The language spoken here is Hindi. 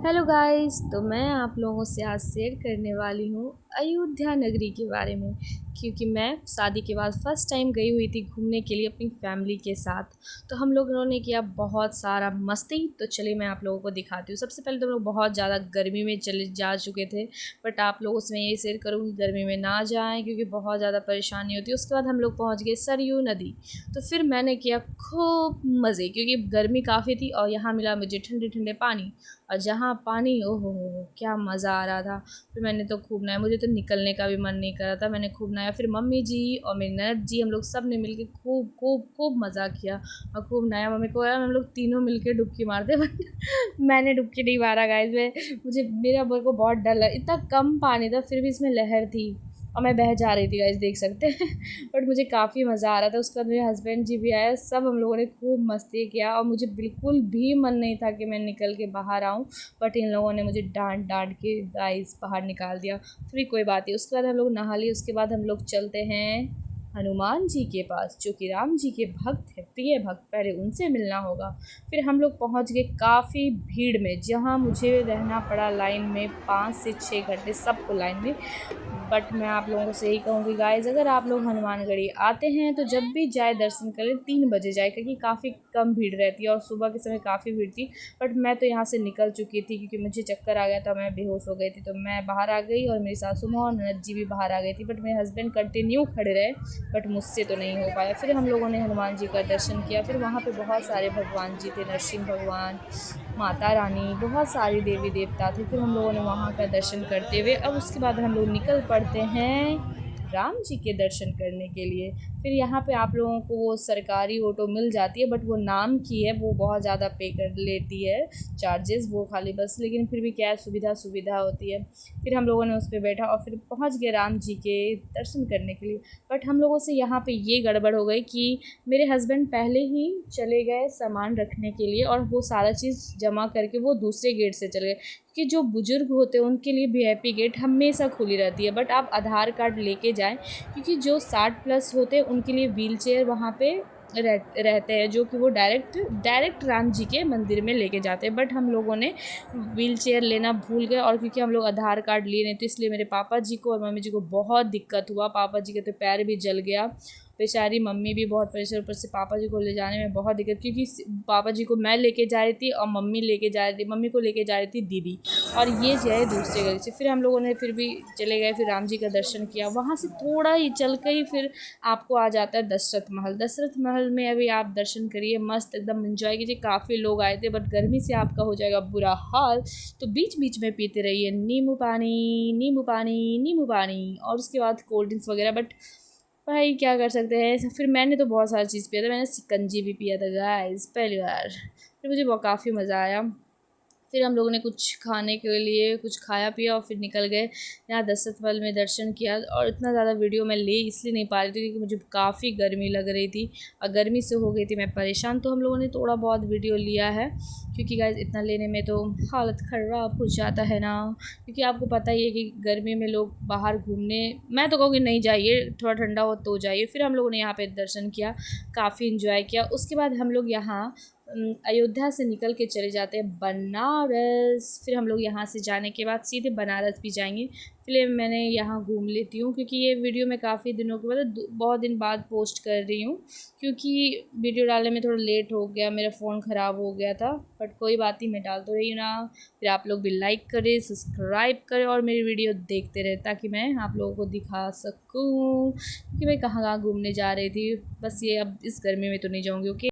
Hello guys. तो मैं आप लोगों से आज शेयर करने वाली हूँ अयोध्या नगरी के बारे में, क्योंकि मैं शादी के बाद फर्स्ट टाइम गई हुई थी घूमने के लिए अपनी फैमिली के साथ। तो हम लोगों ने किया बहुत सारा मस्ती। तो चलिए मैं आप लोगों को दिखाती हूँ। सबसे पहले तो हम लोग बहुत ज़्यादा गर्मी में चले जा चुके थे, बट आप लोगों से मैं ये शेयर करूँगी गर्मी में ना जाएँ, क्योंकि बहुत ज़्यादा परेशानी होती है। उसके बाद हम लोग पहुँच गए सरयू नदी। तो फिर मैंने किया खूब मज़े, क्योंकि गर्मी काफ़ी थी और यहाँ मिला मुझे ठंडे ठंडे पानी। और जहाँ पानी, ओहो हो क्या मज़ा आ रहा था। फिर मैंने तो खूब नहाया, मुझे तो निकलने का भी मन नहीं कर रहा था। मैंने खूब नहाया। फिर मम्मी जी और मेरी ननद जी, हम लोग सब ने मिलके खूब खूब खूब मज़ा किया और खूब नहाया। मम्मी को यार हम लोग तीनों मिलके डुबकी मारते बट मैंने डुबकी नहीं मारा गाइस। मेरे को बहुत डर लगा, इतना कम पानी था फिर भी इसमें लहर थी और मैं बह जा रही थी गाइस, देख सकते हैं बट मुझे काफ़ी मज़ा आ रहा था। उसके बाद मेरे हस्बैंड जी भी आए, सब हम लोगों ने खूब मस्ती किया और मुझे बिल्कुल भी मन नहीं था कि मैं निकल के बाहर आऊँ, बट इन लोगों ने मुझे डांट डांट के गाइस बाहर निकाल दिया। फिर कोई बात नहीं, उसके बाद हम लोग नहा लिए। उसके बाद हम लोग चलते हैं हनुमान जी के पास, जो कि राम जी के भक्त हैं, प्रिय भक्त। पहले उनसे मिलना होगा। फिर हम लोग पहुँच गए काफ़ी भीड़ में, जहाँ मुझे रहना पड़ा लाइन में 5 से 6 घंटे, सबको लाइन में। बट मैं आप लोगों से यही कहूँगी गाइज़, अगर आप लोग हनुमानगढ़ी आते हैं तो जब भी जाए दर्शन करें 3 बजे जाए, क्योंकि काफ़ी कम भीड़ रहती है और सुबह के समय काफ़ी भीड़ थी। बट मैं तो यहाँ से निकल चुकी थी, क्योंकि मुझे चक्कर आ गया था, मैं बेहोश हो गई थी। तो मैं बाहर आ गई और मेरी सासू माँ और ननद जी भी बाहर आ गई थी, बट मेरे हस्बैंड कंटिन्यू खड़े रहे, बट मुझसे तो नहीं हो पाया। फिर हम लोगों ने हनुमान जी का दर्शन किया। फिर वहाँ पे बहुत सारे भगवान जी थे, नरसिंह भगवान, माता रानी, बहुत सारी देवी देवता थे। फिर हम लोगों ने वहाँ का दर्शन करते हुए अब उसके बाद हम लोग निकल पड़ते हैं राम जी के दर्शन करने के लिए। फिर यहाँ पे आप लोगों को वो सरकारी ऑटो मिल जाती है, बट वो नाम की है, वो बहुत ज़्यादा पे कर लेती है चार्जेस, वो खाली बस, लेकिन फिर भी क्या है, सुविधा होती है। फिर हम लोगों ने उस पर बैठा और फिर पहुँच गए राम जी के दर्शन करने के लिए। बट हम लोगों से यहाँ पे ये गड़बड़ हो गई कि मेरे हस्बैंड पहले ही चले गए सामान रखने के लिए और वो सारा चीज़ जमा करके वो दूसरे गेट से चले गए, कि जो बुजुर्ग होते हैं उनके लिए वीआईपी गेट हमेशा खुली रहती है। बट आप आधार कार्ड लेके जाएं, क्योंकि जो 60+ होते हैं उनके लिए व्हील चेयर वहाँ पे रहते हैं, जो कि वो डायरेक्ट राम जी के मंदिर में लेके जाते हैं। बट हम लोगों ने व्हील चेयर लेना भूल गए, और क्योंकि हम लोग आधार कार्ड लिए नहीं, तो इसलिए मेरे पापा जी को और मम्मी जी को बहुत दिक्कत हुआ। पापा जी के तो पैर भी जल गया, बेचारी मम्मी भी बहुत परेशान, ऊपर से पापा जी को ले जाने में बहुत दिक्कत, क्योंकि पापा जी को मैं लेके जा रही थी और मम्मी को लेके जा रही थी दीदी, और ये जाए दूसरे गली से। फिर हम लोगों ने फिर भी चले गए, फिर राम जी का दर्शन किया। वहाँ से थोड़ा ही चल के ही फिर आपको आ जाता है दशरथ महल में अभी आप दर्शन करिए, मस्त एकदम एंजॉय कीजिए। काफ़ी लोग आए थे, बट गर्मी से आपका हो जाएगा बुरा हाल। तो बीच बीच में पीते रहिए नींबू पानी, नींबू पानी, नींबू पानी, और उसके बाद कोल्ड ड्रिंक्स वगैरह। बट भाई क्या कर सकते हैं। फिर मैंने तो बहुत सारी चीज़ पिया था, मैंने शिकंजी भी पिया था गाइस पहली बार। फिर मुझे बहुत काफ़ी मज़ा आया। फिर हम लोगों ने कुछ खाने के लिए कुछ खाया पिया और फिर निकल गए। यहाँ दशरथ महल में दर्शन किया, और इतना ज़्यादा वीडियो मैं ले इसलिए नहीं पा रही थी, क्योंकि मुझे काफ़ी गर्मी लग रही थी और गर्मी से हो गई थी मैं परेशान। तो हम लोगों ने थोड़ा बहुत वीडियो लिया है, क्योंकि गाइस इतना लेने में तो हालत ख़राब हो जाता है ना। क्योंकि आपको पता ही है कि गर्मी में लोग बाहर घूमने, मैं तो कहूँगी नहीं जाइए, थोड़ा ठंडा हो तो जाइए। फिर हम लोगों ने यहाँ पे दर्शन किया, काफ़ी इन्जॉय किया। उसके बाद हम लोग यहाँ अयोध्या से निकल के चले जाते हैं बनारस। फिर हम लोग यहाँ से जाने के बाद सीधे बनारस भी जाएंगे। फिर मैंने यहाँ घूम लेती हूँ, क्योंकि ये वीडियो मैं काफ़ी दिनों के बाद, बहुत दिन बाद पोस्ट कर रही हूँ, क्योंकि वीडियो डालने में थोड़ा लेट हो गया, मेरा फ़ोन ख़राब हो गया था। बट कोई बात नहीं, मैं डाल तो रही हूँ ना। फिर आप लोग भी लाइक करें, सब्सक्राइब करें और मेरी वीडियो देखते रहें, ताकि मैं आप लोगों को दिखा सकूँ कि मैं कहाँ कहाँ घूमने जा रही थी। बस ये अब इस गर्मी में तो नहीं जाऊँगी। ओके।